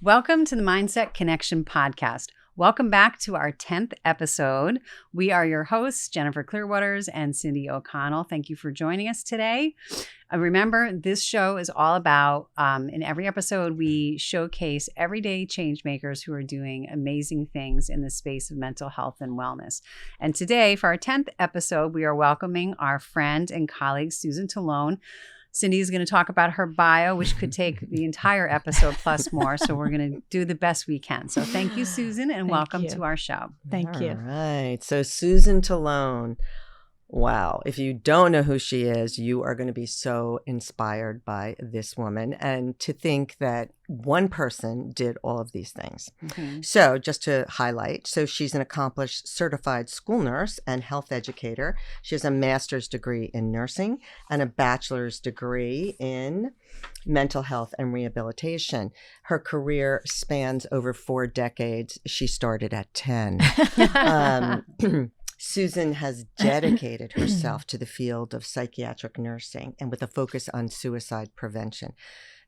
Welcome to the Mindset Connection podcast. Welcome back to our 10th episode. We are your hosts, Jennifer Clearwaters and Cindy O'Connell. Thank you for joining us today. Remember, this show is all about, in every episode, we showcase everyday changemakers who are doing amazing things in the space of mental health and wellness. And today, for our 10th episode, we are welcoming our friend and colleague, Susan Tellone. Cindy is going to talk about her bio, which could take the entire episode plus more. So we're going to do the best we can. So thank you, Susan, and welcome to our show. Thank you. All right. So Susan Tellone. Wow. If you don't know who she is, you are going to be so inspired by this woman. And to think that one person did all of these things. Mm-hmm. So just to highlight, so she's an accomplished certified school nurse and health educator. She has a master's degree in nursing and a bachelor's degree in mental health and rehabilitation. Her career spans over 4 decades. She started at 10. Susan has dedicated herself to the field of psychiatric nursing and with a focus on suicide prevention.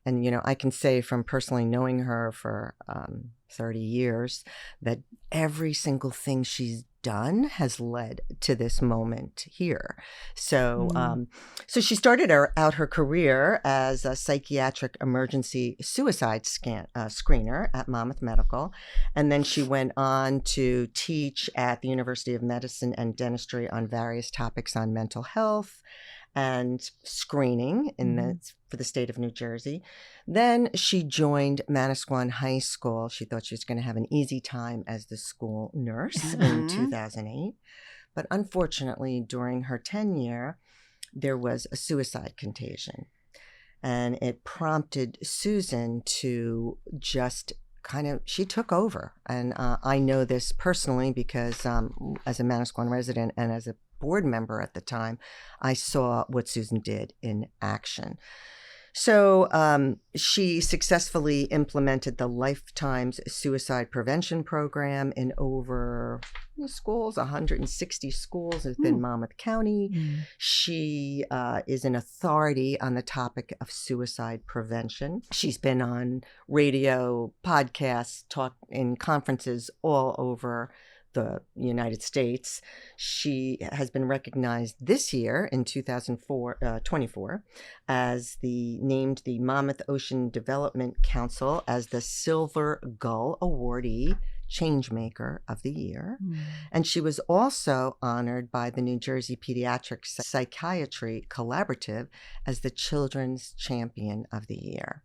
And, you know, I can say from personally knowing her for 30 years that every single thing she's done has led to this moment here. So so she started out her career as a psychiatric emergency suicide screener at Monmouth Medical. And then she went on to teach at the University of Medicine and Dentistry on various topics on mental health and screening for the state of New Jersey. Then she joined Manasquan High School. She thought she was going to have an easy time as the school nurse in 2008. But unfortunately, during her tenure, there was a suicide contagion. And it prompted Susan to just she took over. And I know this personally because as a Manasquan resident and as a board member at the time, I saw what Susan did in action. So she successfully implemented the Lifelines Suicide Prevention program in over schools, 160 schools within Monmouth County. She is an authority on the topic of suicide prevention. She's been on radio, podcasts, taught in conferences all over the United States. She has been recognized this year in 2024 as named the Monmouth Ocean Development Council as the Silver Gull Awardee Changemaker of the Year. And she was also honored by the New Jersey Pediatric Psychiatry Collaborative as the Children's Champion of the Year.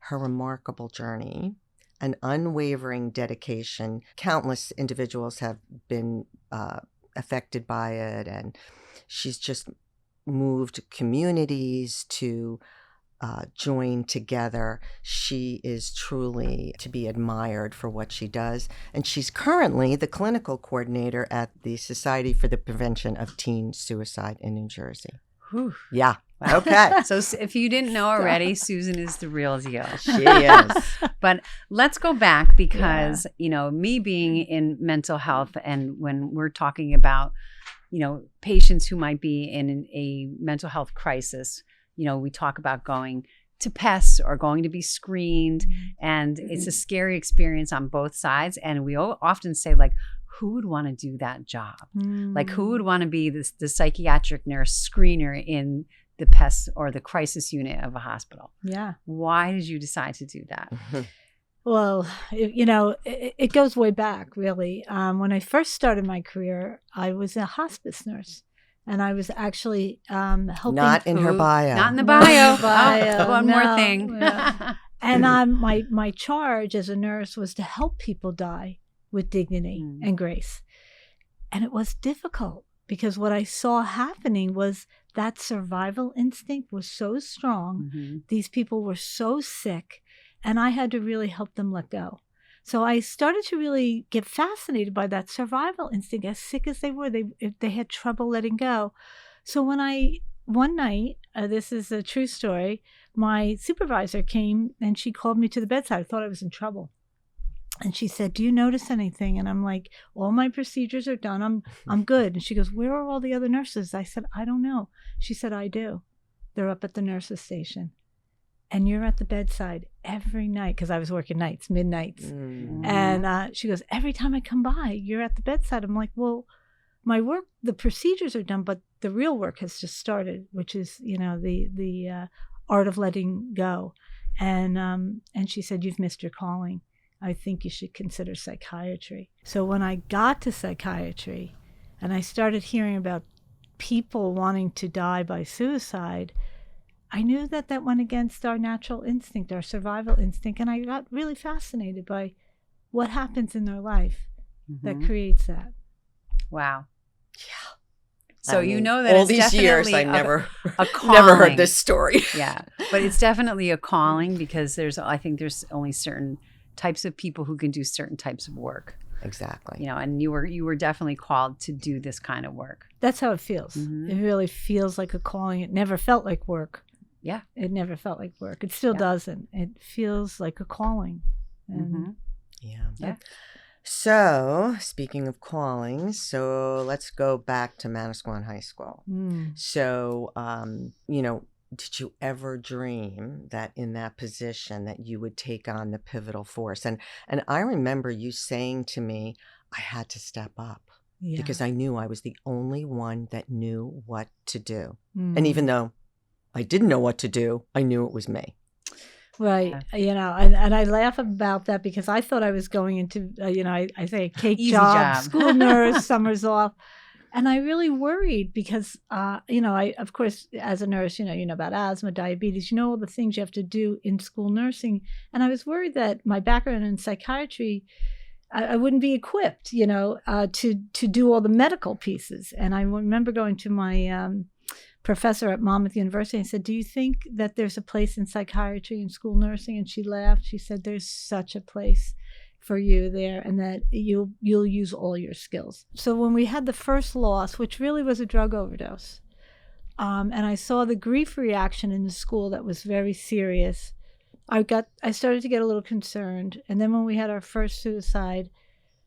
Her remarkable journey, an unwavering dedication. Countless individuals have been affected by it, and she's just moved communities to join together. She is truly to be admired for what she does, and she's currently the clinical coordinator at the Society for the Prevention of Teen Suicide in New Jersey. Whew. Yeah. Okay. So if you didn't know already, Susan is the real deal. She is. But let's go back because, you know, me being in mental health and when we're talking about, you know, patients who might be in a mental health crisis, you know, we talk about going to PESS or going to be screened. And it's a scary experience on both sides. And we often say, like, who would want to do that job? Like, who would want to be the psychiatric nurse screener in the PESS or the crisis unit of a hospital? Yeah. Why did you decide to do that? Well, it goes way back, really. When I first started my career, I was a hospice nurse. And I was actually helping. Not in her bio. Not in the bio. One No, more thing. Yeah. And my charge as a nurse was to help people die with dignity and grace. And it was difficult because what I saw happening was that survival instinct was so strong. These people were so sick, and I had to really help them let go. So I started to really get fascinated by that survival instinct. As sick as they were, they had trouble letting go. So one night, this is a true story, my supervisor came and she called me to the bedside. I thought I was in trouble. And she said, "Do you notice anything?" And I'm like, "All my procedures are done. I'm good." And she goes, "Where are all the other nurses?" I said, "I don't know." She said, "I do. They're up at the nurses' station." and you're at the bedside every night, because I was working nights, midnights. And she goes, every time I come by, you're at the bedside. I'm like, well, my work, the procedures are done, but the real work has just started, which is, the art of letting go. And she said, you've missed your calling. I think you should consider psychiatry. So when I got to psychiatry and I started hearing about people wanting to die by suicide, I knew that went against our natural instinct, our survival instinct. And I got really fascinated by what happens in their life that creates that. Wow. Yeah. So that all it's these years I never heard this story. Yeah, but it's definitely a calling, because I think there's only certain types of people who can do certain types of work. Exactly. And you were definitely called to do this kind of work. That's how it feels. It really feels like a calling. It never felt like work. Yeah. It never felt like work. It still doesn't. It feels like a calling. And Yeah. So, speaking of callings, so let's go back to Manasquan High School. So, did you ever dream that in that position that you would take on the pivotal force? And I remember you saying to me, I had to step up because I knew I was the only one that knew what to do. And even though I didn't know what to do, I knew it was me. Right. And I laugh about that because I thought I was going into, I say a cake job, school nurse, summers off. And I really worried because, I, of course, as a nurse, you know about asthma, diabetes, all the things you have to do in school nursing. And I was worried that my background in psychiatry, I wouldn't be equipped, to do all the medical pieces. And I remember going to my professor at Monmouth University and said, do you think that there's a place in psychiatry and school nursing? And she laughed. She said, there's such a place for you there, and that you'll use all your skills. So when we had the first loss, which really was a drug overdose, and I saw the grief reaction in the school that was very serious, I started to get a little concerned. And then when we had our first suicide,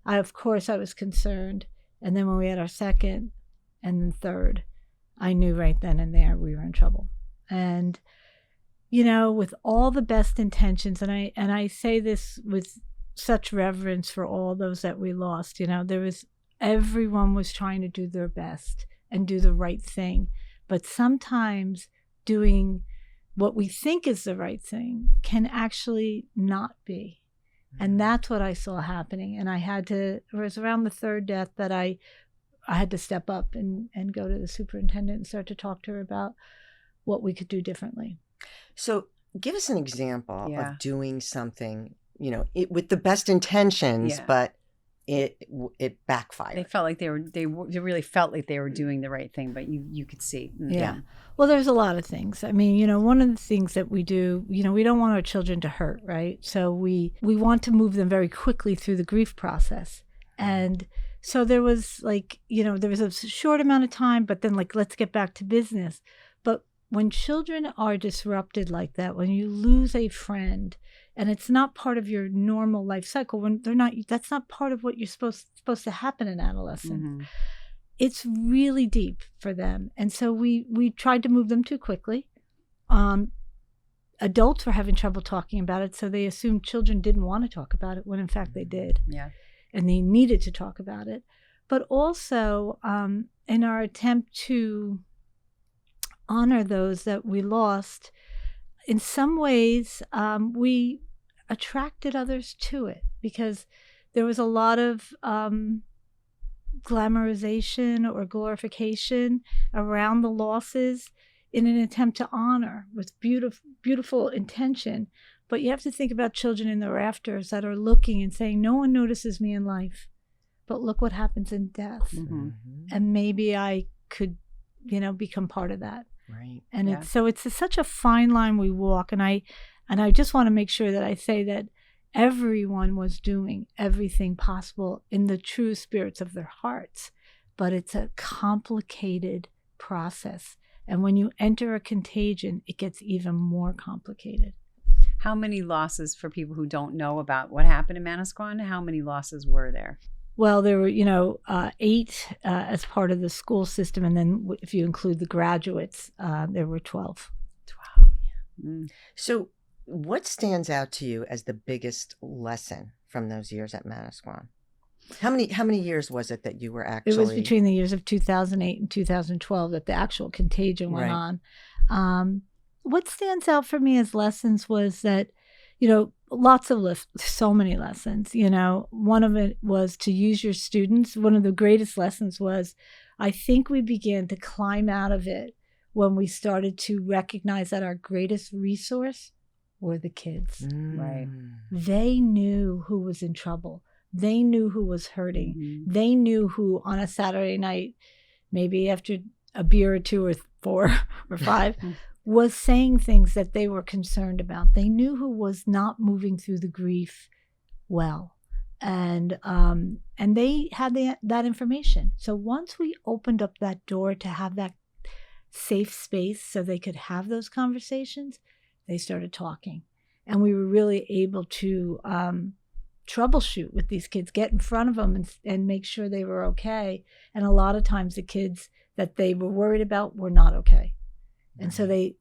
I was concerned. And then when we had our second and then third, I knew right then and there we were in trouble. And, with all the best intentions, and I say this with such reverence for all those that we lost, everyone was trying to do their best and do the right thing. But sometimes doing what we think is the right thing can actually not be. And that's what I saw happening. And it was around the third death that I had to step up and go to the superintendent and start to talk to her about what we could do differently. So give us an example of doing something, with the best intentions, but it backfired. They felt like they really felt like they were doing the right thing, but you could see. Yeah. Well, there's a lot of things. I mean, one of the things that we do, we don't want our children to hurt, right? So we want to move them very quickly through the grief process. And so there was there was a short amount of time, but then let's get back to business. But when children are disrupted like that, when you lose a friend and it's not part of your normal life cycle, that's not part of what you're supposed to happen in adolescence. It's really deep for them. And so we tried to move them too quickly. Adults were having trouble talking about it, so they assumed children didn't want to talk about it, when in fact they did. Yeah. And they needed to talk about it. But also, in our attempt to honor those that we lost, in some ways, we attracted others to it, because there was a lot of glamorization or glorification around the losses in an attempt to honor with beautiful intention. But you have to think about children in the rafters that are looking and saying, no one notices me in life, but look what happens in death. And maybe I could, become part of that. Right. And it's such a fine line we walk. And I just want to make sure that I say that everyone was doing everything possible in the true spirits of their hearts, but it's a complicated process. And when you enter a contagion, it gets even more complicated. How many losses, for people who don't know about what happened in Manasquan, how many losses were there? Well, there were, 8 as part of the school system. And then if you include the graduates, there were 12. 12. So what stands out to you as the biggest lesson from those years at Manasquan? How many years was it that you were actually... It was between the years of 2008 and 2012 that the actual contagion went on. What stands out for me as lessons was that, lots of so many lessons. One of it was to use your students. One of the greatest lessons was, I think we began to climb out of it when we started to recognize that our greatest resource were the kids. Right. They knew who was in trouble. They knew who was hurting. Mm-hmm. They knew who on a Saturday night, maybe after a beer or two or 4 or 5, was saying things that they were concerned about. They knew who was not moving through the grief well. And they had that information. So once we opened up that door to have that safe space so they could have those conversations, they started talking. And we were really able to troubleshoot with these kids, get in front of them and make sure they were okay. And a lot of times the kids that they were worried about were not okay. And so they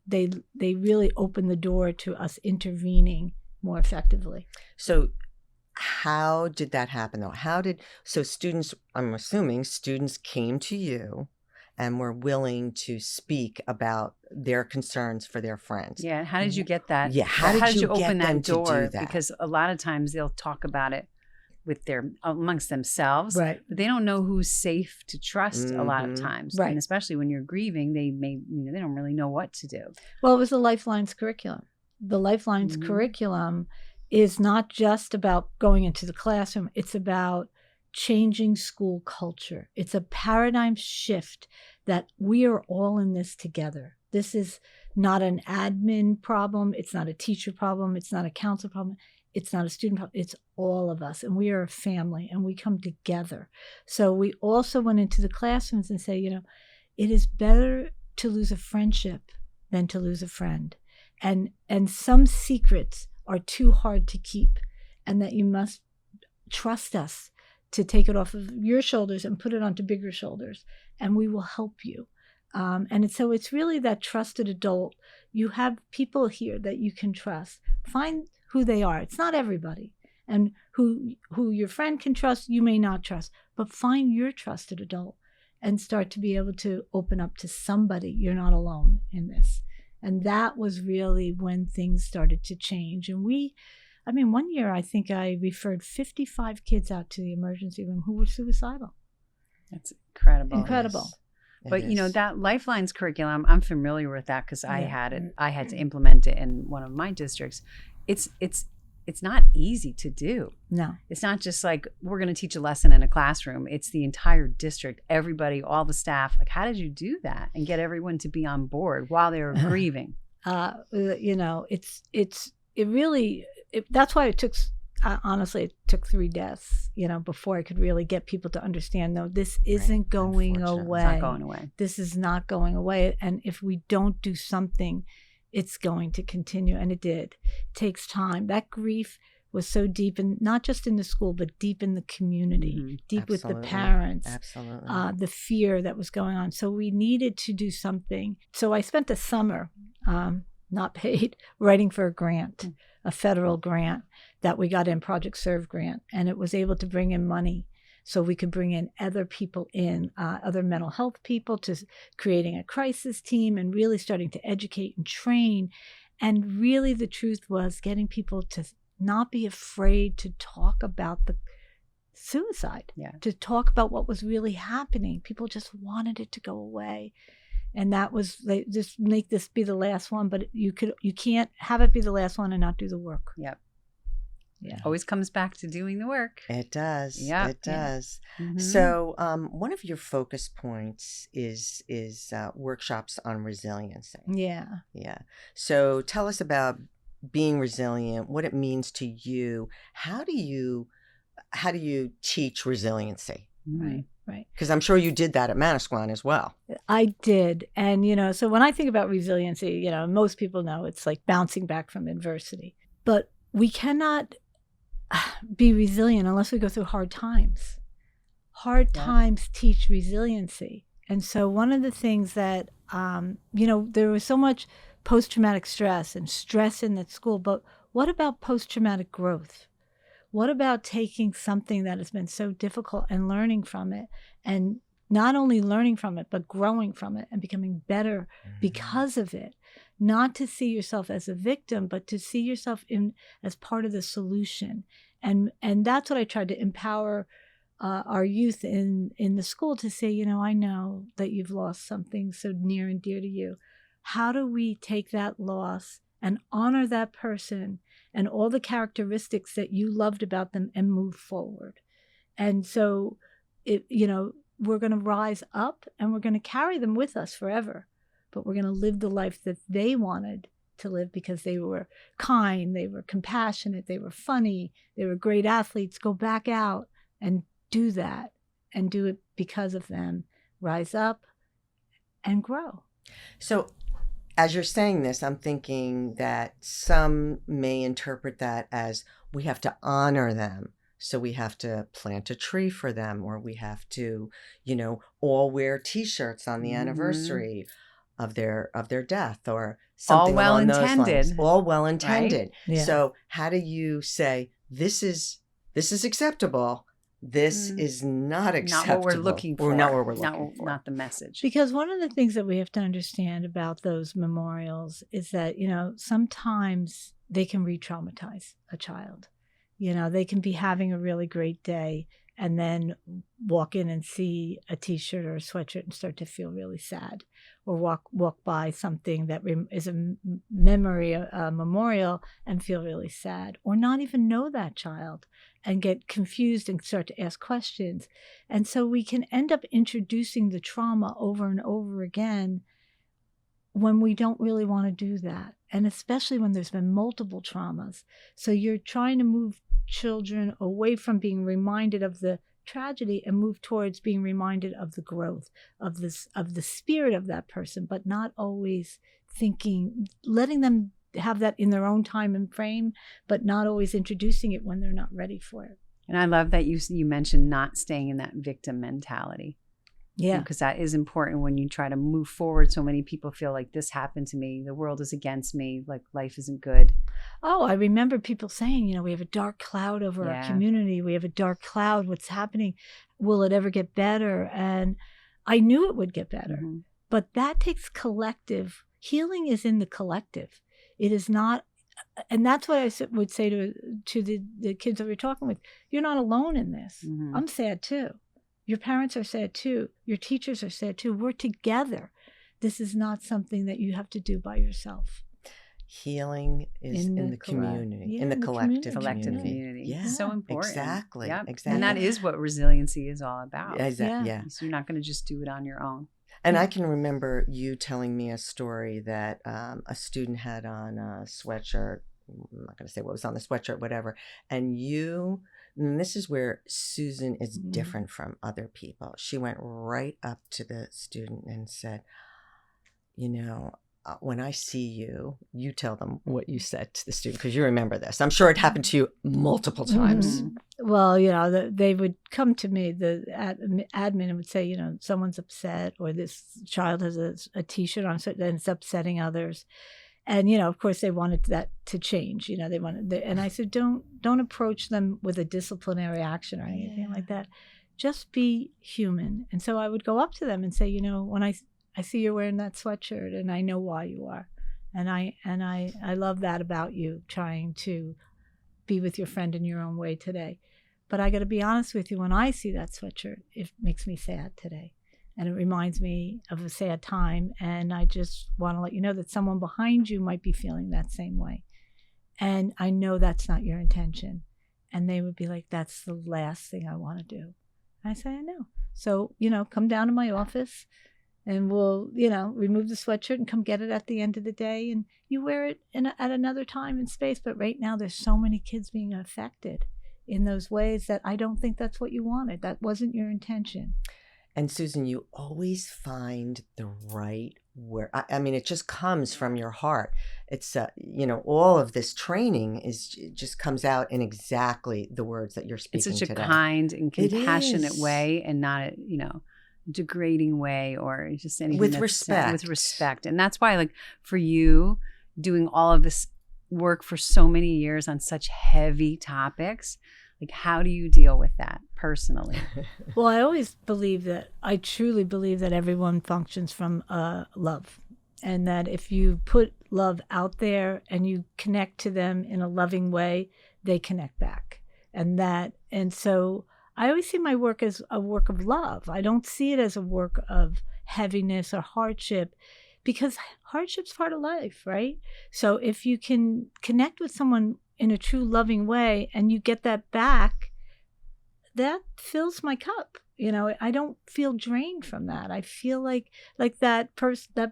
really opened the door to us intervening more effectively. So how did that happen though? So students, I'm assuming students came to you and were willing to speak about their concerns for their friends. Yeah. How did you get that? Yeah. How did you open that door? Because a lot of times they'll talk about it with amongst themselves, right? But they don't know who's safe to trust a lot of times, right? And especially when you're grieving, they don't really know what to do. Well, it was the Lifelines Curriculum. The Lifelines Curriculum is not just about going into the classroom. It's about changing school culture. It's a paradigm shift that we are all in this together. This is not an admin problem. It's not a teacher problem. It's not a counselor problem. It's not a student problem. It's all of us. And we are a family and we come together. So we also went into the classrooms and say, it is better to lose a friendship than to lose a friend. And some secrets are too hard to keep, and that you must trust us to take it off of your shoulders and put it onto bigger shoulders, and we will help you. So it's really that trusted adult. You have people here that you can trust. Find who they are. It's not everybody. And who your friend can trust, you may not trust. But find your trusted adult and start to be able to open up to somebody. You're not alone in this. And that was really when things started to change. And one year I think I referred 55 kids out to the emergency room who were suicidal. That's incredible. Incredible. But that Lifelines curriculum, I'm familiar with that because I had it. I had to implement it in one of my districts. It's not easy to do. No. It's not just like we're going to teach a lesson in a classroom. It's the entire district, everybody, all the staff. Like, how did you do that and get everyone to be on board while they were grieving? That's why it took, honestly, it took 3 deaths, before I could really get people to understand, no, this isn't going away. It's not going away. This is not going away. And if we don't do something, it's going to continue. And it did. It takes time. That grief was so deep, and not just in the school, but deep in the community, deep with the parents. Absolutely. The fear that was going on. So we needed to do something. So I spent the summer, not paid, writing for a grant, a federal grant that we got in, Project Serv Grant. And it was able to bring in money so we could bring in other people other mental health people, to creating a crisis team and really starting to educate and train. And really the truth was getting people to not be afraid to talk about the suicide, to talk about what was really happening. People just wanted it to go away. And that was, just make this be the last one, but you can't have it be the last one and not do the work. Yep. Yeah. Always comes back to doing the work. It does. Yeah. It does. Yeah. Mm-hmm. So one of your focus points is workshops on resiliency. Yeah. Yeah. So tell us about being resilient, what it means to you. How do you teach resiliency? Right. Because I'm sure you did that at Manasquan as well. I did. And, so when I think about resiliency, most people know it's like bouncing back from adversity. But we cannot be resilient unless we go through hard times. Hard times teach resiliency. And so one of the things that, there was so much post-traumatic stress and stress in that school, but what about post-traumatic growth? What about taking something that has been so difficult and learning from it, and not only learning from it, but growing from it and becoming better because of it? Not to see yourself as a victim, but to see yourself as part of the solution. And that's what I tried to empower our youth in the school to say, I know that you've lost something so near and dear to you. How do we take that loss and honor that person and all the characteristics that you loved about them and move forward? And so, we're going to rise up and we're going to carry them with us forever, but we're going to live the life that they wanted to live because they were kind, they were compassionate, they were funny, they were great athletes. Go back out and do that and do it because of them. Rise up and grow. So as you're saying this, I'm thinking that some may interpret that as we have to honor them. So we have to plant a tree for them, or we have to, all wear T-shirts on the anniversary of their death, or something along those lines. All well intended. Right? Yeah. So how do you say this is acceptable? This is not acceptable. Not what we're looking for. Or not what we're looking for. Not the message. Because one of the things that we have to understand about those memorials is that, sometimes they can re-traumatize a child. They can be having a really great day and then walk in and see a T-shirt or a sweatshirt and start to feel really sad, or walk by something that is a memory, a memorial, and feel really sad, or not even know that child and get confused and start to ask questions. And so we can end up introducing the trauma over and over again when we don't really want to do that, and especially when there's been multiple traumas. So you're trying to move children away from being reminded of the tragedy and move towards being reminded of the growth of the spirit of that person, but not always letting them have that in their own time and frame, but not always introducing it when they're not ready for it. And I love that you mentioned not staying in that victim mentality. Yeah. Because that is important when you try to move forward. So many people feel like this happened to me. The world is against me. Like life isn't good. Oh, I remember people saying, we have a dark cloud over our community. We have a dark cloud. What's happening? Will it ever get better? And I knew it would get better. Mm-hmm. But that takes collective. Healing is in the collective. It is not. And that's what I would say to the kids that we're talking with. You're not alone in this. Mm-hmm. I'm sad too. Your parents are sad too. Your teachers are sad too. We're together. This is not something that you have to do by yourself. Healing is in the community, in the collective community. Yeah, so important. Exactly. Yep. Exactly. And that is what resiliency is all about. Exactly. Yeah. So you're not going to just do it on your own. And I can remember you telling me a story that a student had on a sweatshirt. I'm not going to say what was on the sweatshirt, whatever. And this is where Susan is different from other people. She went right up to the student and said, when I see you, you tell them what you said to the student, because you remember this. I'm sure it happened to you multiple times. Mm-hmm. Well, they would come to me, the admin would say, someone's upset, or this child has a T-shirt on, so then it's upsetting others. And, of course, they wanted that to change. They wanted, and I said, don't approach them with a disciplinary action or anything like that. Just be human. And so I would go up to them and say, when I see you're wearing that sweatshirt, and I know why you are, and I love that about you, trying to be with your friend in your own way today. But I got to be honest with you. When I see that sweatshirt, it makes me sad today. And it reminds me of a sad time. And I just want to let you know that someone behind you might be feeling that same way. And I know that's not your intention. And they would be like, that's the last thing I want to do. And I say, I know. So, come down to my office and we'll, remove the sweatshirt and come get it at the end of the day. And you wear it at another time and space. But right now, there's so many kids being affected in those ways that I don't think that's what you wanted. That wasn't your intention. And Susan, you always find the right word. I mean, it just comes from your heart. It's, all of this training just comes out in exactly the words that you're speaking today. It's such a kind and compassionate way, and not degrading way or just anything With that's respect. with respect. And that's why, like, for you doing all of this work for so many years on such heavy topics, like, how do you deal with that personally? Well, I truly believe that everyone functions from love. And that if you put love out there and you connect to them in a loving way, they connect back. And so I always see my work as a work of love. I don't see it as a work of heaviness or hardship, because hardship's part of life, right? So if you can connect with someone in a true loving way and you get that back, that fills my cup. I don't feel drained from that. I feel like that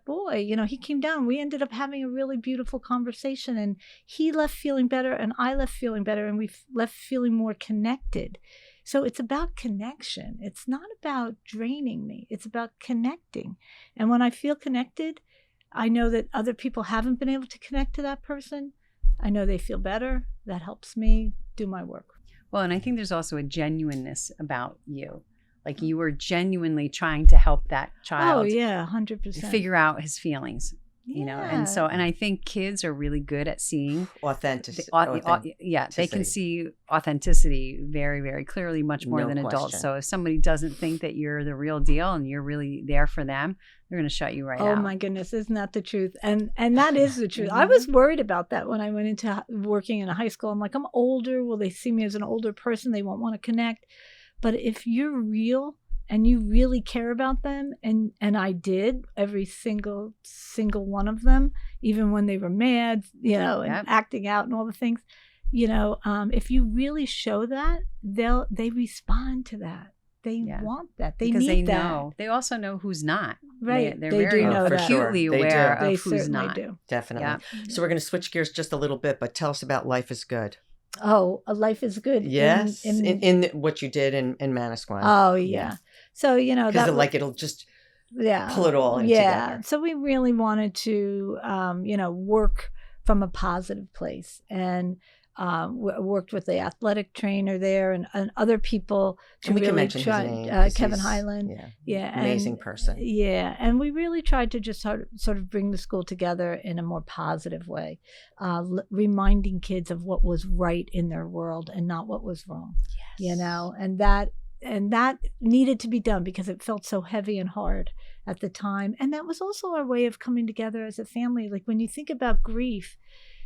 boy, he came down, we ended up having a really beautiful conversation, and he left feeling better and I left feeling better, and we left feeling more connected. So it's about connection. It's not about draining me. It's about connecting. And when I feel connected, I know that other people haven't been able to connect to that person. I know they feel better. That helps me do my work. Well, and I think there's also a genuineness about you. Like, you were genuinely trying to help that child. Oh, yeah, 100%. Figure out his feelings, Yeah. And I think kids are really good at seeing Authenticity. they can see authenticity very, very clearly, much more No than adults. question. So if somebody doesn't think that you're the real deal and you're really there for them, they're going to shut you right out. Oh my goodness, isn't that the truth? And that is the truth. I was worried about that when I went into working in a high school. I'm like, I'm older. Will they see me as an older person? They won't want to connect. But if you're real and you really care about them, and I did, every single one of them, even when they were mad, and acting out and all the things, if you really show that, they respond to that. They want that. They because need they that. know. They also know who's not. Right. They're They very do know that. acutely They aware do. of They who's certainly not. do. Definitely. Yeah. So we're going to switch gears just a little bit, but tell us about Life is Good. Oh, a life is good. Yes. In what you did in Manasquan. Oh, yeah. So, because it'll just pull it all in together. So we really wanted to, work from a positive place, and worked with the athletic trainer there and other people to and we really can mention try. his name, Kevin Highland. Amazing person. Yeah, and we really tried to just sort of bring the school together in a more positive way, reminding kids of what was right in their world and not what was wrong. Yes. And that needed to be done because it felt so heavy and hard at the time. And that was also our way of coming together as a family. Like, when you think about grief,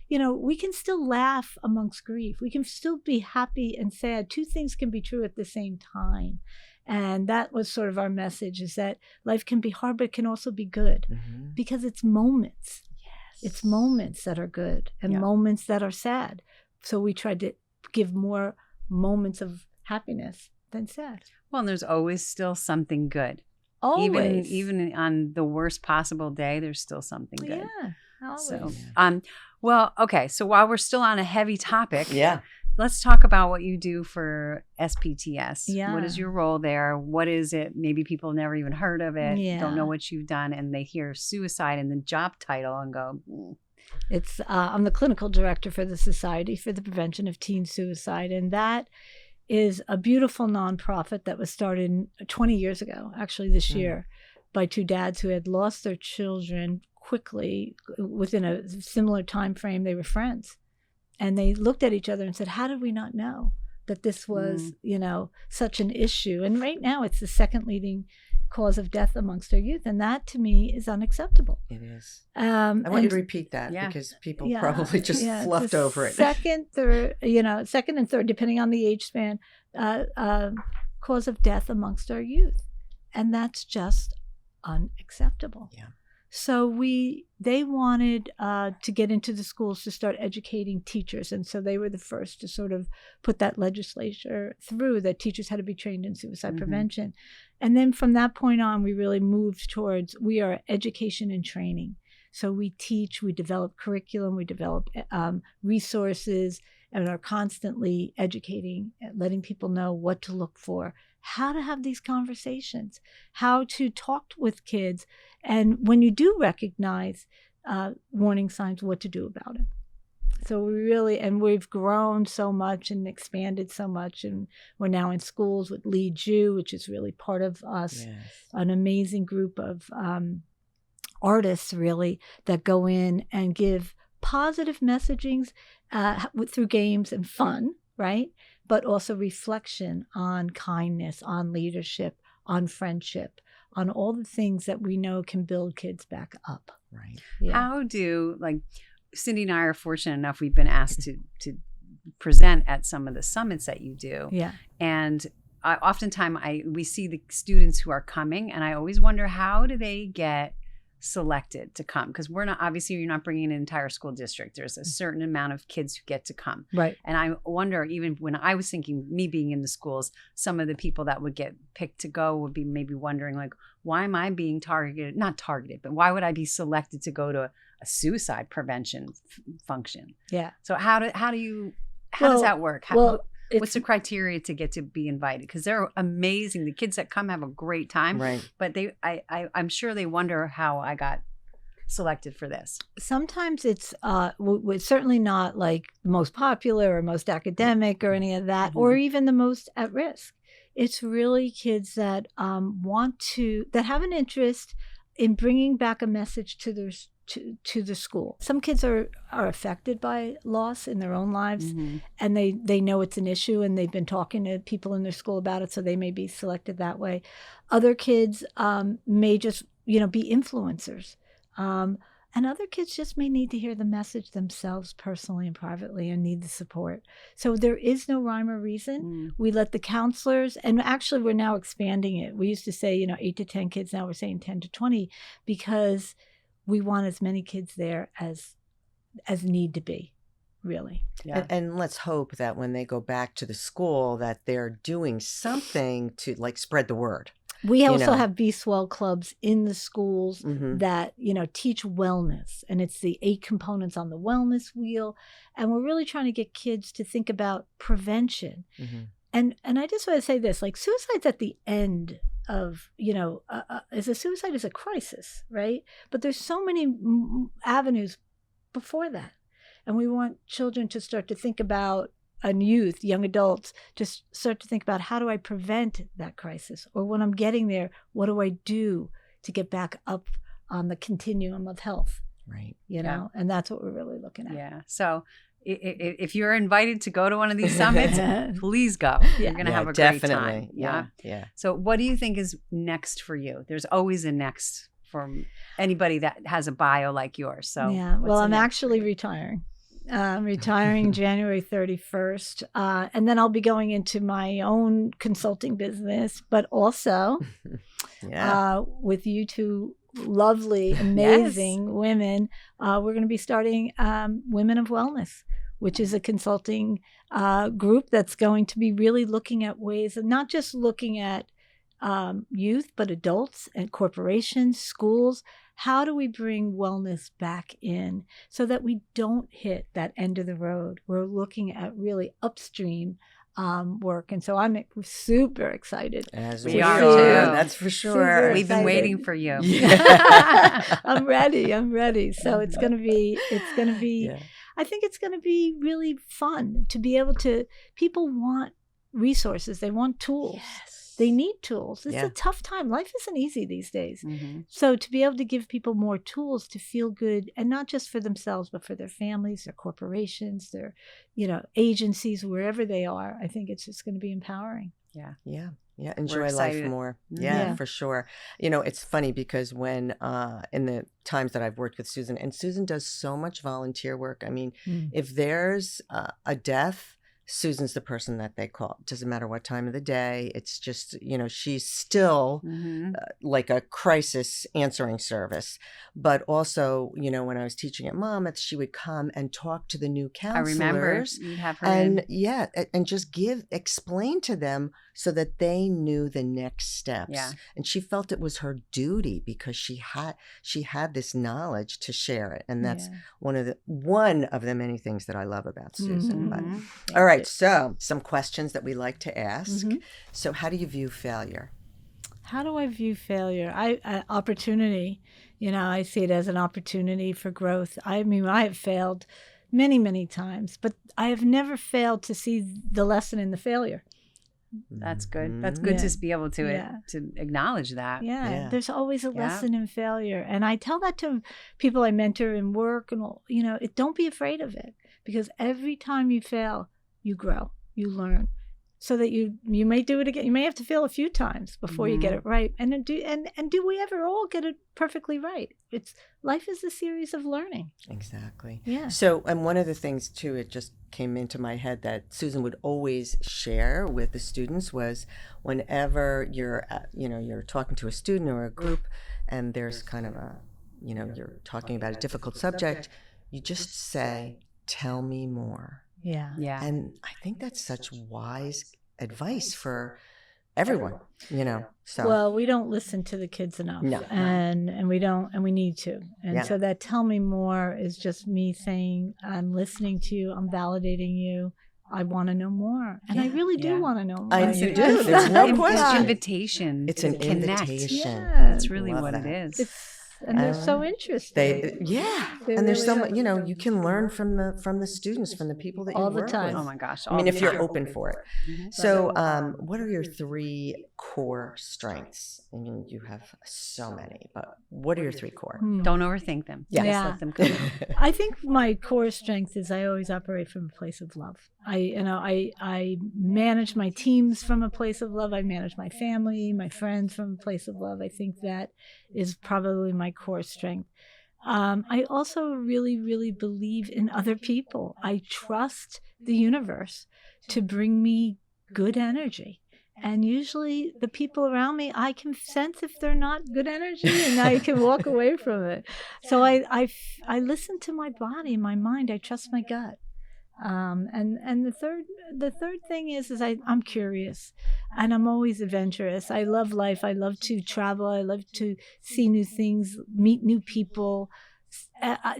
we can still laugh amongst grief. We can still be happy and sad. Two things can be true at the same time. And that was sort of our message, is that life can be hard, but it can also be good, because it's moments. Yes. It's moments that are good and moments that are sad. So we tried to give more moments of happiness than sad. Well, and there's always still something good. Always. Even on the worst possible day, there's still something good. Yeah, always. So, well, okay. So while we're still on a heavy topic, let's talk about what you do for SPTS. Yeah. What is your role there? What is it? Maybe people never even heard of it, don't know what you've done, and they hear suicide in the job title and go, It's I'm the clinical director for the Society for the Prevention of Teen Suicide, and that is a beautiful nonprofit that was started 20 years ago, actually this year, by two dads who had lost their children quickly within a similar time frame. They were friends, and they looked at each other and said, how did we not know that this was such an issue? And right now it's the second leading cause of death amongst our youth, and that to me is unacceptable. It is. I want you to repeat that because people probably just fluffed over it. Second and third, depending on the age span, cause of death amongst our youth, and that's just unacceptable. Yeah. So they wanted to get into the schools to start educating teachers, and so they were the first to sort of put that legislation through, that teachers had to be trained in suicide prevention. And then from that point on, we really moved towards, we are education and training. So we teach, we develop curriculum, we develop resources, and are constantly educating, letting people know what to look for, how to have these conversations, how to talk with kids, and when you do recognize warning signs, what to do about it. So we've grown so much and expanded so much, and we're now in schools with Lead You, which is really part of us, an amazing group of artists really that go in and give positive messagings through games and fun, right? But also reflection on kindness, on leadership, on friendship, on all the things that we know can build kids back up. Right. Yeah. How do, like, Cindy and I are fortunate enough, we've been asked to present at some of the summits that you do. Yeah. And oftentimes we see the students who are coming, and I always wonder, how do they get selected to come? Because you're not bringing an entire school district. There's a certain amount of kids who get to come. Right. And I wonder, even when I was thinking, me being in the schools, some of the people that would get picked to go would be maybe wondering, like, why am I being not targeted, but why would I be selected to go to a suicide prevention function? Yeah. So how does that work? What's the criteria to get to be invited? Because they're amazing. The kids that come have a great time. Right. But I'm sure they wonder how I got selected for this. Sometimes it's certainly not like the most popular or most academic or any of that, or even the most at risk. It's really kids that that have an interest in bringing back a message to the school. Some kids are affected by loss in their own lives, and they know it's an issue, and they've been talking to people in their school about it, so they may be selected that way. Other kids may just be influencers, and other kids just may need to hear the message themselves personally and privately and need the support. So there is no rhyme or reason. We let the counselors, and actually we're now expanding it. We used to say 8 to 10 kids, now we're saying 10 to 20, because we want as many kids there as need to be, really. Yeah. And let's hope that when they go back to the school that they're doing something to, like, spread the word. We also have Be Swell clubs in the schools that, teach wellness. And it's the 8 components on the wellness wheel. And we're really trying to get kids to think about prevention. And I just want to say this, like, suicide's at the end of, suicide is a crisis, right? But there's so many avenues before that. And we want children to start to think about, and youth, young adults, just start to think about, how do I prevent that crisis? Or when I'm getting there, what do I do to get back up on the continuum of health? Right. And that's what we're really looking at. Yeah. So if you're invited to go to one of these summits, please go. You're going to have a great time. Yeah. So what do you think is next for you? There's always a next for anybody that has a bio like yours. So well, I'm actually retiring. I'm retiring January 31st. And then I'll be going into my own consulting business, but also with you two lovely, amazing women, we're going to be starting Women of Wellness, which is a consulting group that's going to be really looking at ways of not just looking at youth, but adults and corporations, schools. How do we bring wellness back in so that we don't hit that end of the road? We're looking at really upstream work. And so I'm super excited. As we are too. That's for sure. We've been waiting for you. I'm ready. So it's going to be, I think it's going to be really fun to be able to, people want resources. They want tools. Yes. They need tools. It's a tough time. Life isn't easy these days. Mm-hmm. So to be able to give people more tools to feel good, and not just for themselves, but for their families, their corporations, their, agencies, wherever they are, I think it's just going to be empowering. Yeah. Enjoy life more. Yeah, for sure. It's funny because when in the times that I've worked with Susan, and Susan does so much volunteer work. I mean, if there's a death, Susan's the person that they call. It doesn't matter what time of the day. It's just, she's still like a crisis answering service. But also, when I was teaching at Monmouth, she would come and talk to the new counselors. I remember you have her and and just explain to them so that they knew the next steps. Yeah. And she felt it was her duty because she had this knowledge to share it. And that's one of the many things that I love about Susan. But, all right. So some questions that we like to ask. So how do you view failure? How do I view failure? Opportunity. I see it as an opportunity for growth. I mean, I have failed many, many times, but I have never failed to see the lesson in the failure. That's good. That's good to be able to acknowledge that. Yeah, there's always a lesson in failure. And I tell that to people I mentor in work, and don't be afraid of it, because every time you fail, you grow, you learn. So that you may do it again. You may have to fail a few times before you get it right. And do we ever all get it perfectly right? Life is a series of learning. Exactly. Yeah. So, and one of the things too, it just came into my head that Susan would always share with the students was, whenever you're talking to a student or a group, and there's kind of you're talking about a difficult subject, you just say, "Tell me more." Yeah. And I think that's such wise advice for everyone, So well, we don't listen to the kids enough. No. And we need to. And so that "tell me more" is just me saying, I'm listening to you, I'm validating you. I want to know more. And I really do want to know more. I do. There's no question. It's an invitation. It's an invitation. That's really what it is. And they're so interesting. And there's so much, you can learn from the students, from the people that you all the work time. with. Oh my gosh. If you're open for it. So what are your 3 core strengths? I mean, you have so many, but what are your 3 core? Don't overthink them. Just let them come. I think my core strength is I always operate from a place of love. I manage my teams from a place of love. I manage my family, my friends from a place of love. I think that is probably my core strength. I also really, really believe in other people. I trust the universe to bring me good energy. And usually the people around me, I can sense if they're not good energy, and I can walk away from it. So I listen to my body, my mind. I trust my gut. And the third thing is I'm curious, and I'm always adventurous. I love life. I love to travel. I love to see new things, meet new people.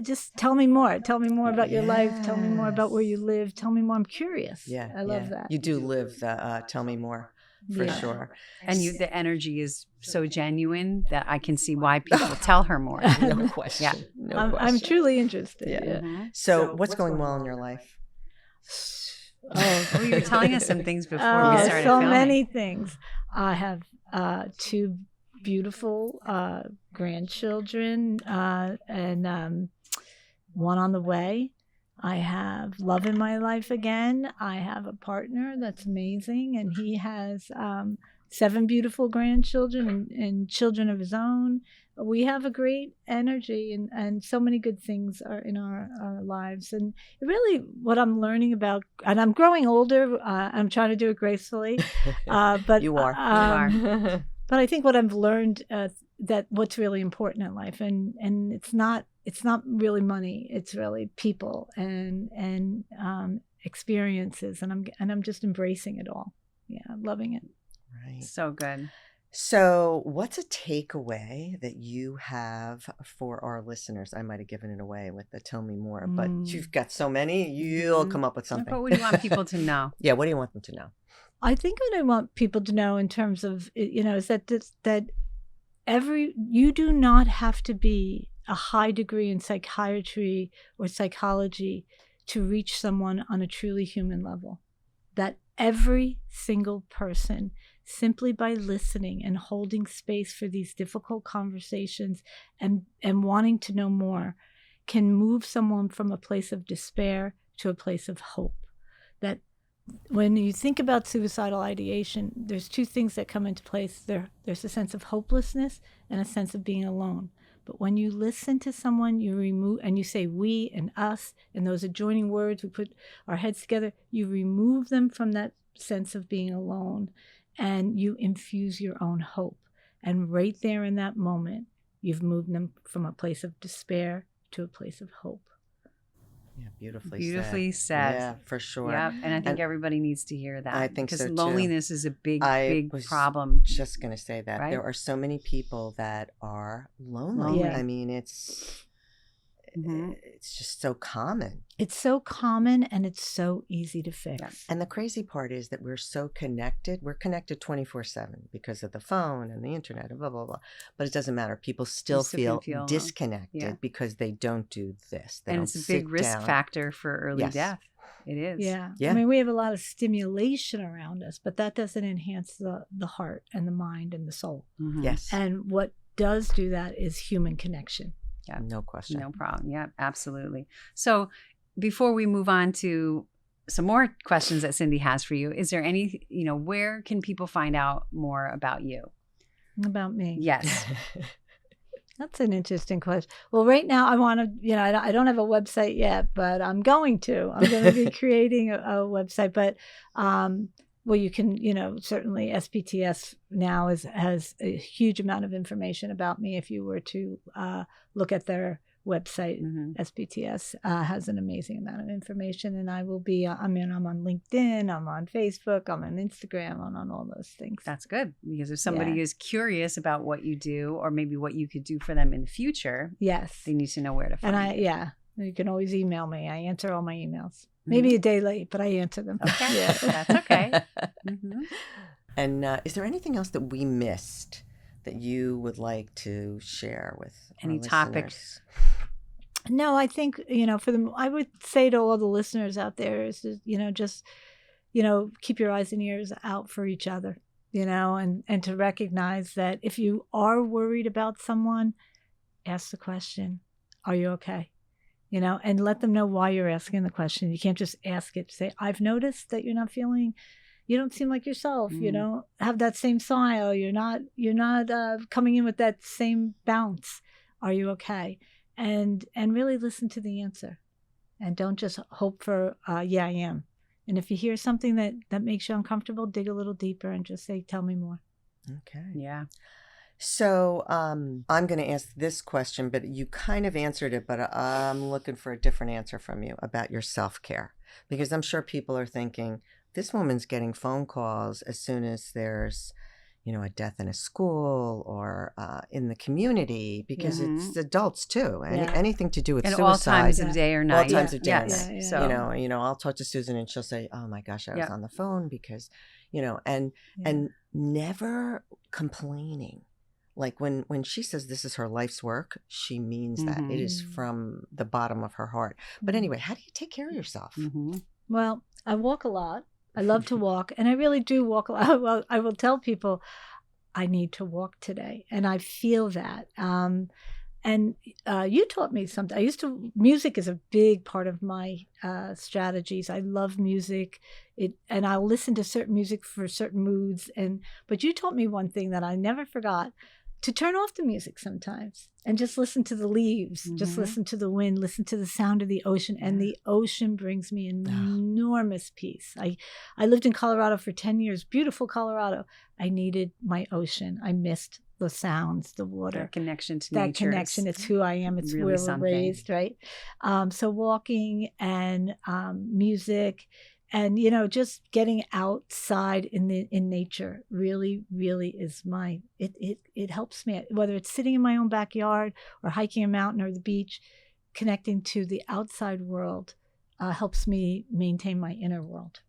Just tell me more. Tell me more about your life. Tell me more about where you live. Tell me more. I'm curious. I love that. You do live the tell me more. For sure. And the energy is so genuine that I can see why people tell her more. No question. No question. I'm truly interested. So what's going well in your life? You were telling us some things before we started so filming. Many things. I have 2 beautiful grandchildren, and one on the way. I have love in my life again. I have a partner that's amazing, and he has 7 beautiful grandchildren and children of his own. We have a great energy, and so many good things are in our lives. And really what I'm learning about, and I'm growing older, I'm trying to do it gracefully. But You are. But I think what I've learned, that what's really important in life, and it's not really money, it's really people and experiences, and I'm just embracing it all. I'm loving it. Right. So good. So what's a takeaway that you have for our listeners? I might have given it away with the tell me more, but you've got so many, you'll come up with something. But what do you want people to know? What do you want them to know? I think what I want people to know in terms of, is that you do not have to be a high degree in psychiatry or psychology to reach someone on a truly human level. That every single person, simply by listening and holding space for these difficult conversations and wanting to know more, can move someone from a place of despair to a place of hope. That when you think about suicidal ideation, there's 2 things that come into place. There's a sense of hopelessness and a sense of being alone. But when you listen to someone, you remove, and you say we and us, and those adjoining words, we put our heads together, you remove them from that sense of being alone, and you infuse your own hope. And right there in that moment, you've moved them from a place of despair to a place of hope. Yeah, beautifully said. Yeah, for sure. Yeah, and I think everybody needs to hear that. I think so too. Because loneliness is a big problem. I was just going to say that. Right? There are so many people that are lonely. Yeah. I mean, it's it's just so common. It's so common and it's so easy to fix. Yes. And the crazy part is that we're so connected. We're connected 24/7 because of the phone and the internet and blah, blah, blah. But it doesn't matter. People still feel disconnected because they don't do this. They and don't it's a big risk down. factor for early death. It is. Yeah. Yeah. I mean, we have a lot of stimulation around us, but that doesn't enhance the heart and the mind and the soul. Mhm. Yes. And what does do that is human connection. Yeah. No question. No problem. Yeah, absolutely. So before we move on to some more questions that Cindy has for you, is there any, where can people find out more about you? About me. Yes. That's an interesting question. Well, right now I want to, I don't have a website yet, but I'm going to. I'm going to be creating a website. But, well, you can, certainly SPTS now has a huge amount of information about me. If you were to look at their website, SPTS has an amazing amount of information. And I will be, I'm on LinkedIn, I'm on Facebook, I'm on Instagram, I'm on all those things. That's good, because if somebody is curious about what you do or maybe what you could do for them in the future, yes, they need to know where to find you. You can always email me. I answer all my emails. Maybe a day late, but I answer them. Okay. Yeah. That's okay. And is there anything else that we missed that you would like to share with any our topic? listeners? No, I think, I would say to all the listeners out there is, just, keep your eyes and ears out for each other, and to recognize that if you are worried about someone, ask the question, are you okay? And let them know why you're asking the question. You can't just ask it. Say, I've noticed that you don't seem like yourself. You don't have that same smile. You're not coming in with that same bounce. Are you okay? And really listen to the answer, and don't just hope for, yeah, I am. And if you hear something that makes you uncomfortable, dig a little deeper and just say, tell me more. Okay. Yeah. So I'm going to ask this question, but you kind of answered it, but I'm looking for a different answer from you about your self-care, because I'm sure people are thinking, this woman's getting phone calls as soon as there's, a death in a school or in the community, because it's adults too. Anything to do with and suicide. all times of day or night. All times of day or yes. night. So, I'll talk to Susan and she'll say, oh my gosh, I was on the phone because, and never complaining. Like when she says this is her life's work, she means that. It is from the bottom of her heart. But anyway, how do you take care of yourself? Well, I walk a lot. I love to walk, and I really do walk a lot. Well, I will tell people I need to walk today, and I feel that. And you taught me something. Music is a big part of my strategies. I love music, and I'll listen to certain music for certain moods. But you taught me one thing that I never forgot: to turn off the music sometimes and just listen to the leaves, just listen to the wind, listen to the sound of the ocean. And the ocean brings me enormous peace. I lived in Colorado for 10 years, beautiful Colorado. I needed my ocean. I missed the sounds, the water. That connection to that nature. Connection. It's who I am. It's really where something. We're raised, right? So walking and music, and just getting outside in nature really is it helps me, whether it's sitting in my own backyard or hiking a mountain or the beach. Connecting to the outside world helps me maintain my inner world.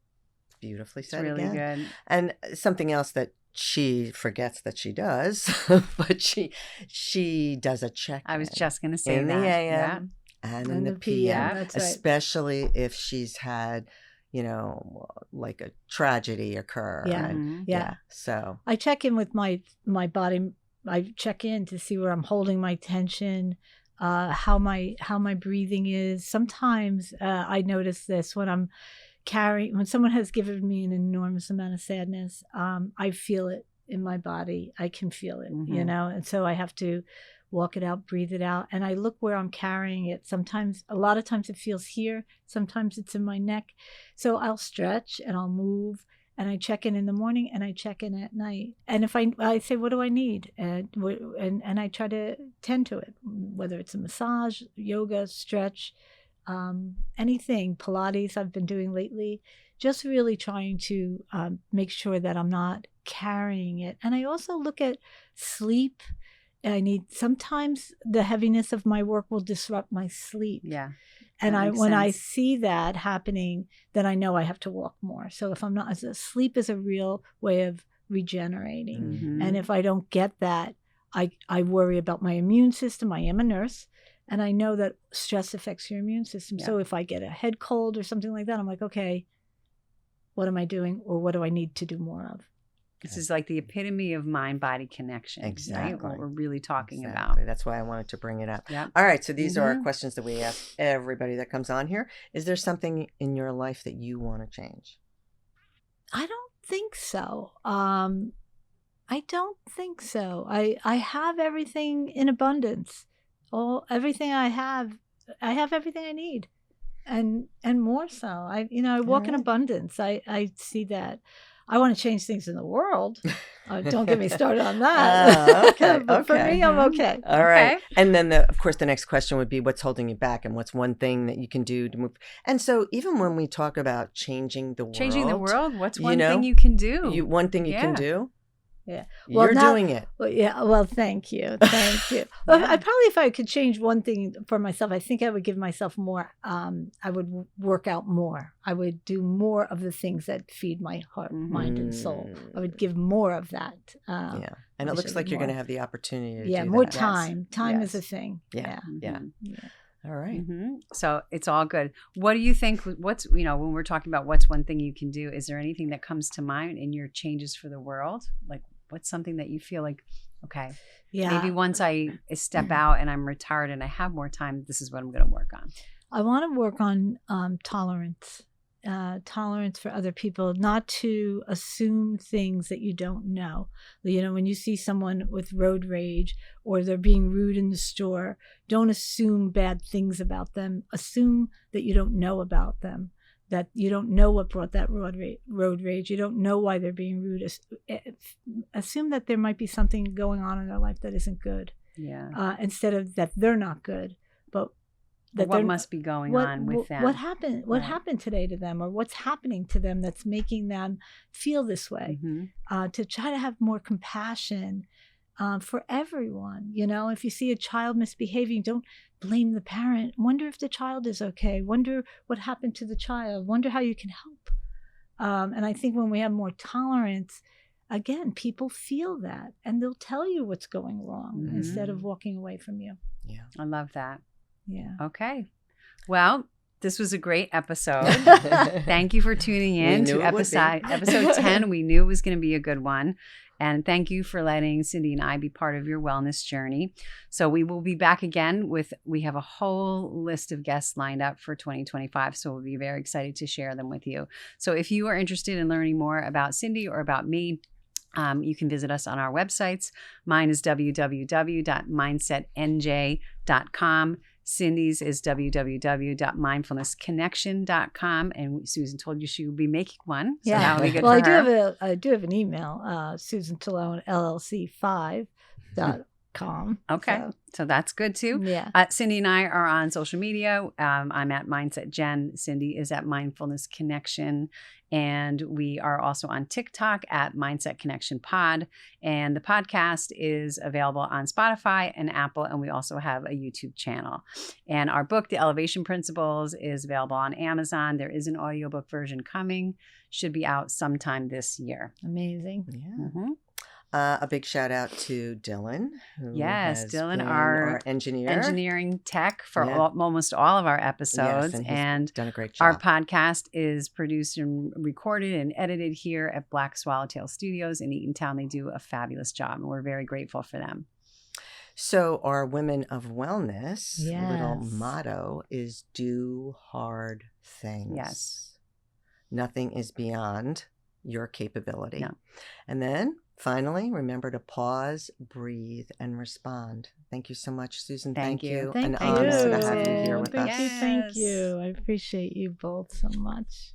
Beautifully said. It's really again. good. And something else that she forgets that she does, but she does a check. I was just going to say in that. the AM and in the PM, That's right. especially if she's had, like a tragedy occur. Yeah. So I check in with my body. I check in to see where I'm holding my tension, how my breathing is. Sometimes I notice this when someone has given me an enormous amount of sadness. I feel it in my body. I can feel it, and so I have to walk it out, breathe it out. And I look where I'm carrying it. A lot of times it feels here. Sometimes it's in my neck. So I'll stretch and I'll move, and I check in the morning and I check in at night. And if I say, what do I need? And I try to tend to it, whether it's a massage, yoga, stretch, anything, Pilates I've been doing lately, just really trying to make sure that I'm not carrying it. And I also look at sleep sometimes the heaviness of my work will disrupt my sleep. Yeah. And when I sense. see that happening, then I know I have to walk more. So if I'm not, sleep is a real way of regenerating. Mhm. And if I don't get that, I worry about my immune system. I am a nurse, and I know that stress affects your immune system. Yeah. So if I get a head cold or something like that, I'm like, okay, what am I doing, or what do I need to do more of? This is like the epitome of mind-body connection. Exactly. Right? What we're really talking Exactly. about. That's why I wanted to bring it up. Yep. All right. So these are our Mhm. questions that we ask everybody that comes on here. Is there something in your life that you want to change? I don't think so. I don't think so. I have everything in abundance. Everything I have everything I need, and more so. I walk in right. abundance. I see that. I want to change things in the world. Don't get me started on that. Okay. But for Okay. me, I'm okay. All right. Okay. And then, of course, the next question would be, what's holding you back, and what's one thing that you can do to move? And so even when we talk about changing the world. Changing the world? What's you one know, thing you can do? one thing you can Yeah. do? Yeah. You're doing it. Well, yeah. Well, thank you. Thank you. Well, Yeah. I probably, if I could change one thing for myself, I think I would give myself more. I would work out more. I would do more of the things that feed my heart, mind, and soul. I would give more of that. Yeah. And I it looks should like do you're going to more. have the opportunity to Yeah, do more that. time. Time is a Yes. thing. Yeah. Yeah. Mhm. Yeah. All right. Mhm. So it's all good. What do you think? What's, when we're talking about what's one thing you can do, is there anything that comes to mind in your changes for the world? Like, what's something that you feel like, okay, Yeah. maybe once I step out and I'm retired and I have more time, this is what I'm going to work on? I want to work on tolerance. Tolerance for other people, not to assume things that you don't know. When you see someone with road rage or they're being rude in the store, don't assume bad things about them. Assume that you don't know about them, that you don't know what brought that road rage. You don't know why they're being rude. Assume that there might be something going on in their life that isn't good. Yeah. Instead of that they're not good, but that what must be going on with them? What happened? What Right. happened today to them, or what's happening to them that's making them feel this way? Mhm. To try to have more compassion for everyone. If you see a child misbehaving, don't blame the parent. Wonder if the child is okay. Wonder what happened to the child. Wonder how you can help. And I think when we have more tolerance, again, people feel that, and they'll tell you what's going wrong Mhm. instead of walking away from you. Yeah. I love that. Yeah. Okay. Well, this was a great episode. Thank you for tuning in knew to it would be. episode 10. We knew it was going to be a good one. And thank you for letting Cindy and I be part of your wellness journey. So we will be back again we have a whole list of guests lined up for 2025. So we'll be very excited to share them with you. So if you are interested in learning more about Cindy or about me, you can visit us on our websites. Mine is www.mindsetnj.com. Cindy's is www.mindfulnessconnection.com. And Susan told you she would be making one. So that would be good Well, for her. I do have an email, Susan Tellone, LLC5.com. Okay. So that's good too. Yeah. Cindy and I are on social media. I'm at Mindset Jen. Cindy is at Mindfulness Connection. And we are also on TikTok at Mindset Connection Pod. And the podcast is available on Spotify and Apple. And we also have a YouTube channel. And our book, The Elevation Principles, is available on Amazon. There is an audiobook version coming. Should be out sometime this year. Amazing. Yeah. Mm-hmm. A big shout out to Dylan. Who Yes, has Dylan, been our engineer. Engineering tech for Yeah. almost all of our episodes. Yes, and he's done a great our job. podcast is produced and recorded and edited here at Black Swallowtail Studios in Eatontown. They do a fabulous job, and we're very grateful for them. So our Women of Wellness little Yes. motto is do hard things. Yes. Nothing is beyond your capability. No. And then finally, remember to pause, breathe, and respond. Thank you so much, Susan. Thank you. An Thank you. honor to have you here with Thank us. you. Thank Yes. you. I appreciate you both so much.